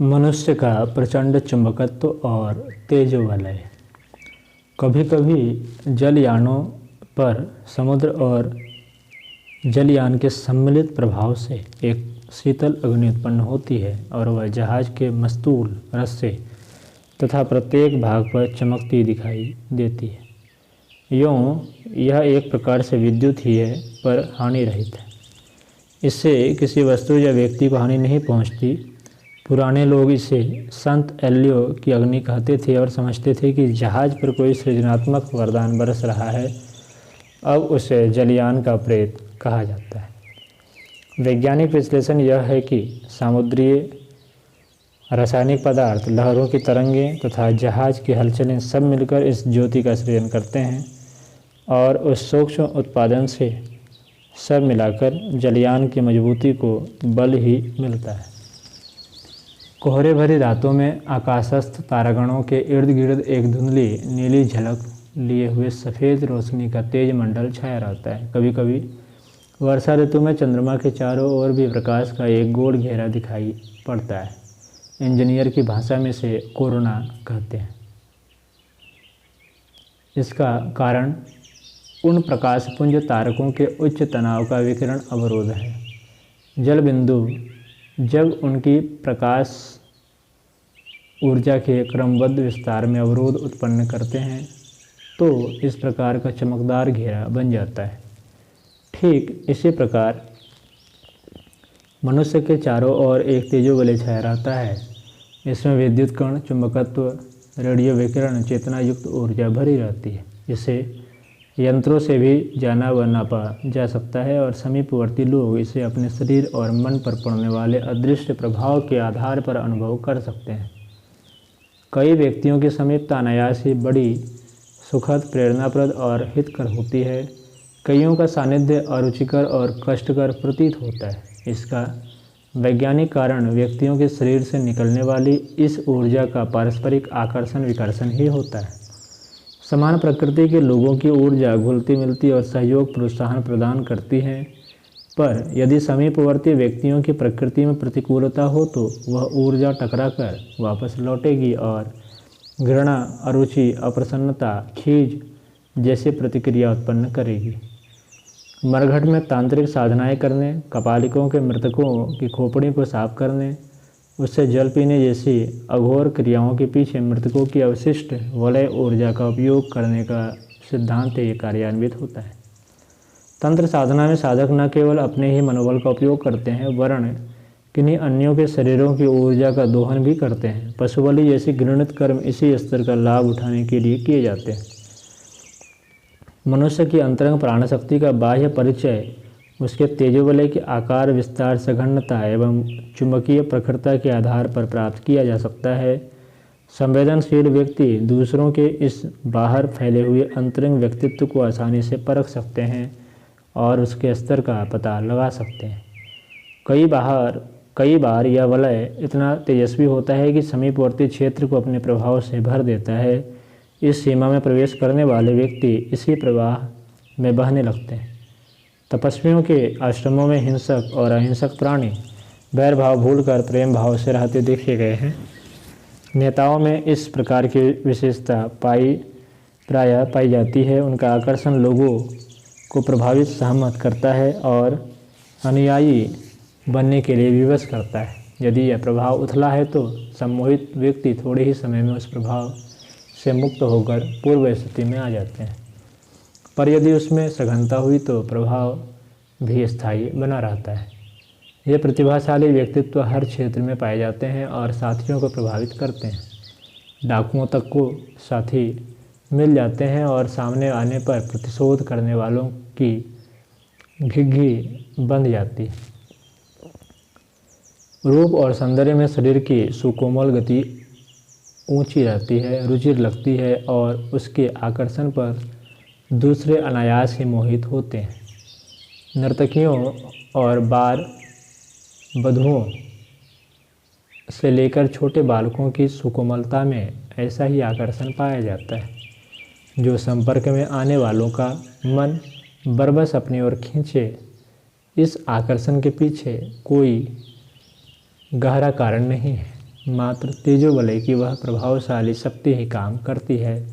मनुष्य का प्रचंड चुंबकत्व और तेज वलय। कभी कभी जलयानों पर समुद्र और जलयान के सम्मिलित प्रभाव से एक शीतल अग्नि उत्पन्न होती है और वह जहाज के मस्तूल रस्से तथा प्रत्येक भाग पर चमकती दिखाई देती है। यूँ यह एक प्रकार से विद्युत ही है, पर हानि रहित है। इससे किसी वस्तु या व्यक्ति को हानि नहीं पहुँचती। पुराने लोग इसे संत एलियो की अग्नि कहते थे और समझते थे कि जहाज पर कोई सृजनात्मक वरदान बरस रहा है। अब उसे जलयान का प्रेत कहा जाता है। वैज्ञानिक विश्लेषण यह है कि समुद्रीय रासायनिक पदार्थ, लहरों की तरंगें तथा जहाज की हलचलें सब मिलकर इस ज्योति का सृजन करते हैं और उस सूक्ष्म उत्पादन से सब मिलाकर जलयान की मजबूती को बल ही मिलता है। कोहरे भरी रातों में आकाशस्थ तारागणों के इर्द गिर्द एक धुंधली नीली झलक लिए हुए सफ़ेद रोशनी का तेज मंडल छाया रहता है। कभी कभी वर्षा ऋतु में चंद्रमा के चारों ओर भी प्रकाश का एक गोल घेरा दिखाई पड़ता है। इंजीनियर की भाषा में इसे कोरोना कहते हैं। इसका कारण उन प्रकाशपुंज तारकों के उच्च तनाव का विकिरण अवरोध है। जल बिंदु जब उनकी प्रकाश ऊर्जा के क्रमबद्ध विस्तार में अवरोध उत्पन्न करते हैं तो इस प्रकार का चमकदार घेरा बन जाता है। ठीक इसी प्रकार मनुष्य के चारों ओर एक तेजोवलय छाया रहता है। इसमें विद्युत कण, चुंबकत्व, रेडियो विकिरण, चेतना युक्त ऊर्जा भरी रहती है। इसे यंत्रों से भी जाना व नापा जा सकता है और समीपवर्ती लोग इसे अपने शरीर और मन पर पड़ने वाले अदृश्य प्रभाव के आधार पर अनुभव कर सकते हैं। कई व्यक्तियों की समीपता अनायास ही बड़ी सुखद, प्रेरणाप्रद और हितकर होती है। कईयों का सानिध्य अरुचिकर और कष्टकर प्रतीत होता है। इसका वैज्ञानिक कारण व्यक्तियों के शरीर से निकलने वाली इस ऊर्जा का पारस्परिक आकर्षण विकर्षण ही होता है। समान प्रकृति के लोगों की ऊर्जा घुलती मिलती और सहयोग प्रोत्साहन प्रदान करती है, पर यदि समीपवर्ती व्यक्तियों की प्रकृति में प्रतिकूलता हो तो वह ऊर्जा टकराकर वापस लौटेगी और घृणा, अरुचि, अप्रसन्नता, खीज जैसी प्रतिक्रिया उत्पन्न करेगी। मरघट में तांत्रिक साधनाएं करने, कपालिकों के मृतकों की खोपड़ी को साफ करने, उससे जल पीने जैसी अघोर क्रियाओं के पीछे मृतकों की अवशिष्ट वलय ऊर्जा का उपयोग करने का सिद्धांत ये कार्यान्वित होता है। तंत्र साधना में साधक न केवल अपने ही मनोबल का उपयोग करते हैं, वरन किन्हीं अन्यों के शरीरों की ऊर्जा का दोहन भी करते हैं। पशुबलि जैसे घृणित कर्म इसी स्तर का लाभ उठाने के लिए किए जाते हैं। मनुष्य की अंतरंग प्राण शक्ति का बाह्य परिचय उसके तेजोवलय के आकार, विस्तार, सघनता एवं चुंबकीय प्रखरता के आधार पर प्राप्त किया जा सकता है। संवेदनशील व्यक्ति दूसरों के इस बाहर फैले हुए अंतरंग व्यक्तित्व को आसानी से परख सकते हैं और उसके स्तर का पता लगा सकते हैं। कई बार यह वलय इतना तेजस्वी होता है कि समीपवर्ती क्षेत्र को अपने प्रभाव से भर देता है। इस सीमा में प्रवेश करने वाले व्यक्ति इसी प्रवाह में बहने लगते हैं। तपस्वियों के आश्रमों में हिंसक और अहिंसक प्राणी वैर भाव भूलकर प्रेम भाव से रहते देखे गए हैं। नेताओं में इस प्रकार की विशेषता प्रायः पाई जाती है। उनका आकर्षण लोगों को प्रभावित, सहमत करता है और अनुयायी बनने के लिए विवश करता है। यदि यह प्रभाव उथला है तो सम्मोहित व्यक्ति थोड़े ही समय में उस प्रभाव से मुक्त होकर पूर्व स्थिति में आ जाते हैं, पर यदि उसमें सघनता हुई तो प्रभाव भी स्थायी बना रहता है। ये प्रतिभाशाली व्यक्तित्व हर क्षेत्र में पाए जाते हैं और साथियों को प्रभावित करते हैं। डाकुओं तक को साथी मिल जाते हैं और सामने आने पर प्रतिशोध करने वालों की घिघी बंध जाती है। रूप और सौंदर्य में शरीर की सुकोमल गति ऊंची रहती है, रुचि लगती है और उसके आकर्षण पर दूसरे अनायास ही मोहित होते हैं। नर्तकियों और बार बधुओं से लेकर छोटे बालकों की सुकोमलता में ऐसा ही आकर्षण पाया जाता है, जो संपर्क में आने वालों का मन बरबस अपनी ओर खींचे। इस आकर्षण के पीछे कोई गहरा कारण नहीं है, मात्र तेजोबलय की वह प्रभावशाली शक्ति ही काम करती है,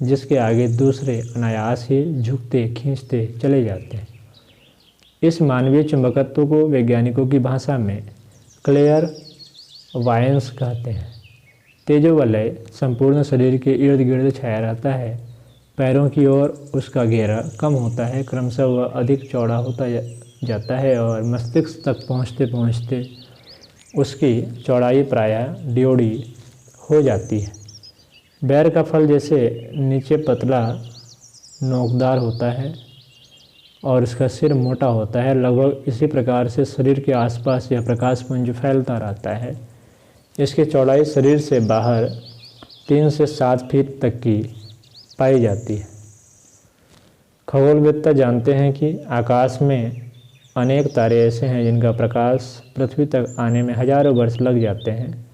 जिसके आगे दूसरे अनायास ही झुकते खींचते चले जाते हैं। इस मानवीय चुंबकत्व को वैज्ञानिकों की भाषा में क्लेयर वायंस कहते हैं। तेजोवलय संपूर्ण शरीर के इर्द गिर्द छाया रहता है। पैरों की ओर उसका घेरा कम होता है, क्रमशः वह अधिक चौड़ा होता जाता है और मस्तिष्क तक पहुँचते पहुँचते उसकी चौड़ाई प्रायः ड्योढ़ी हो जाती है। बैर का फल जैसे नीचे पतला नोकदार होता है और उसका सिर मोटा होता है, लगभग इसी प्रकार से शरीर के आसपास यह प्रकाशपुंज फैलता रहता है। इसकी चौड़ाई शरीर से बाहर 3 से 7 फीट तक की पाई जाती है। खगोलवेत्ता जानते हैं कि आकाश में अनेक तारे ऐसे हैं जिनका प्रकाश पृथ्वी तक आने में हजारों वर्ष लग जाते हैं।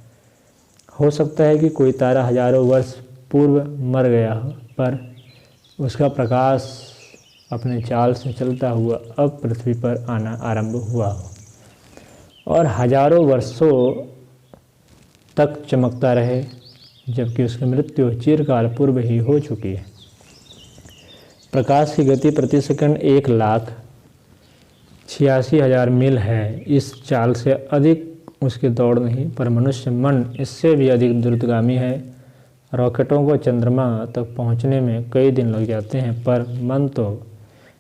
हो सकता है कि कोई तारा हजारों वर्ष पूर्व मर गया हो, पर उसका प्रकाश अपने चाल से चलता हुआ अब पृथ्वी पर आना आरंभ हुआ हो और हजारों वर्षों तक चमकता रहे, जबकि उसकी मृत्यु चिरकाल पूर्व ही हो चुकी है। प्रकाश की गति प्रति सेकंड 1,86,000 मील है। इस चाल से अधिक उसकी दौड़ नहीं, पर मनुष्य मन इससे भी अधिक द्रुतगामी है। रॉकेटों को चंद्रमा तक पहुंचने में कई दिन लग जाते हैं, पर मन तो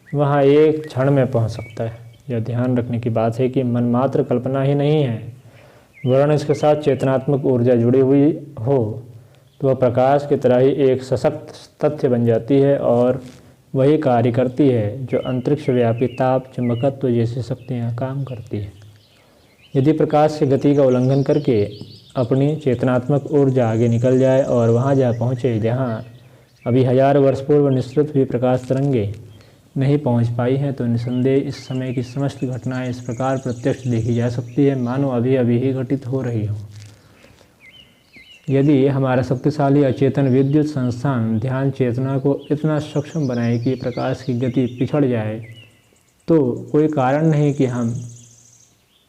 वहां एक क्षण में पहुंच सकता है। यह ध्यान रखने की बात है कि मन मात्र कल्पना ही नहीं है, वरन इसके साथ चेतनात्मक ऊर्जा जुड़ी हुई हो तो वह प्रकाश की तरह ही एक सशक्त तथ्य बन जाती है और वही कार्य करती है जो अंतरिक्ष व्यापी ताप, चुंबकत्व जैसी शक्तियाँ काम करती है। यदि प्रकाश की गति का उल्लंघन करके अपनी चेतनात्मक ऊर्जा आगे निकल जाए और वहाँ जा पहुँचे जहाँ अभी 1000 वर्ष पूर्व निश्चित भी प्रकाश तरंगे नहीं पहुँच पाई हैं, तो निसंदेह इस समय की समस्त घटनाएं इस प्रकार प्रत्यक्ष देखी जा सकती है मानो अभी अभी ही घटित हो रही हो। यदि हमारा शक्तिशाली अचेतन विद्युत संस्थान ध्यान चेतना को इतना सक्षम बनाए कि प्रकाश की गति पिछड़ जाए, तो कोई कारण नहीं कि हम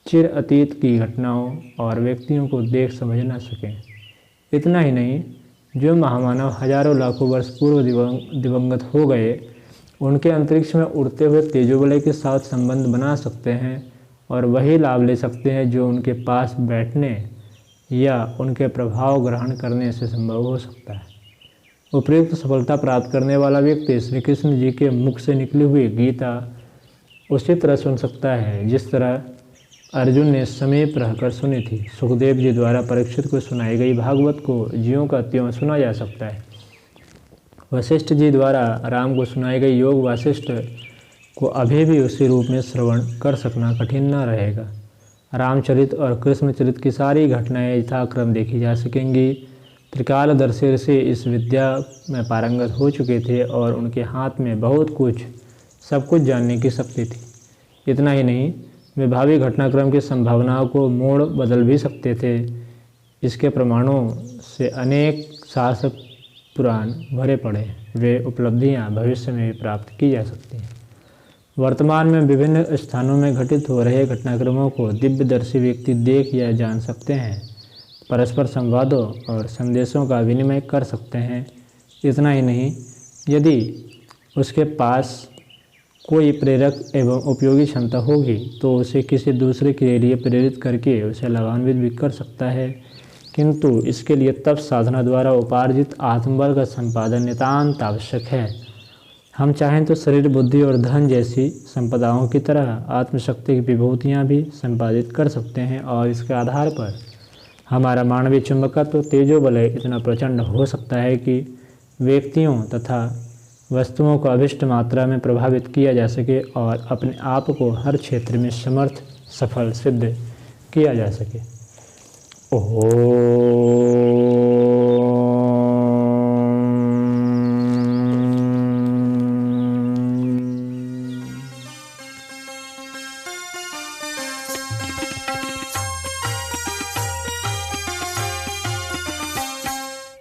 चिर अतीत की घटनाओं और व्यक्तियों को देख समझ न सकें। इतना ही नहीं, जो महामानव हजारों लाखों वर्ष पूर्व दिवंगत हो गए, उनके अंतरिक्ष में उड़ते हुए तेजोबलय के साथ संबंध बना सकते हैं और वही लाभ ले सकते हैं जो उनके पास बैठने या उनके प्रभाव ग्रहण करने से संभव हो सकता है। उपयुक्त सफलता प्राप्त करने वाला व्यक्ति श्री कृष्ण जी के मुख से निकली हुई गीता उसी तरह सुन सकता है जिस तरह अर्जुन ने समीप रहकर सुनी थी। सुखदेव जी द्वारा परीक्षित को सुनाई गई भागवत को ज्यों का त्यों सुना जा सकता है। वशिष्ठ जी द्वारा राम को सुनाई गई योग वासिष्ठ को अभी भी उसी रूप में श्रवण कर सकना कठिन न रहेगा। रामचरित और कृष्णचरित की सारी घटनाएं यथाक्रम देखी जा सकेंगी। त्रिकालदर्शी ऋषि इस विद्या में पारंगत हो चुके थे और उनके हाथ में बहुत कुछ सब कुछ जानने की शक्ति थी। इतना ही नहीं, वे भावी घटनाक्रम की संभावनाओं को मोड़ बदल भी सकते थे। इसके प्रमाणों से अनेक शास्त्र पुराण भरे पड़े। वे उपलब्धियां भविष्य में भी प्राप्त की जा सकती हैं। वर्तमान में विभिन्न स्थानों में घटित हो रहे घटनाक्रमों को दिव्यदर्शी व्यक्ति देख या जान सकते हैं, परस्पर संवादों और संदेशों का विनिमय कर सकते हैं। इतना ही नहीं, यदि उसके पास कोई प्रेरक एवं उपयोगी क्षमता होगी तो उसे किसी दूसरे के लिए प्रेरित करके उसे लाभान्वित भी कर सकता है, किंतु इसके लिए तप साधना द्वारा उपार्जित आत्मबल का संपादन नितांत आवश्यक है। हम चाहें तो शरीर, बुद्धि और धन जैसी संपदाओं की तरह आत्मशक्ति की विभूतियाँ भी संपादित कर सकते हैं और इसके आधार पर हमारा मानवीय चुंबकत्व तेजोबलय इतना प्रचंड हो सकता है कि व्यक्तियों तथा वस्तुओं को अभिष्ट मात्रा में प्रभावित किया जा सके और अपने आप को हर क्षेत्र में समर्थ सफल सिद्ध किया जा सके।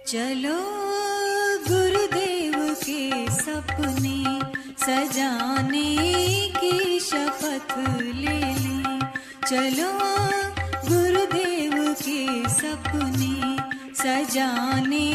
चलो गुरुदेव के सपने सजाने की शपथ ले ली। चलो गुरुदेव के सपने सजाने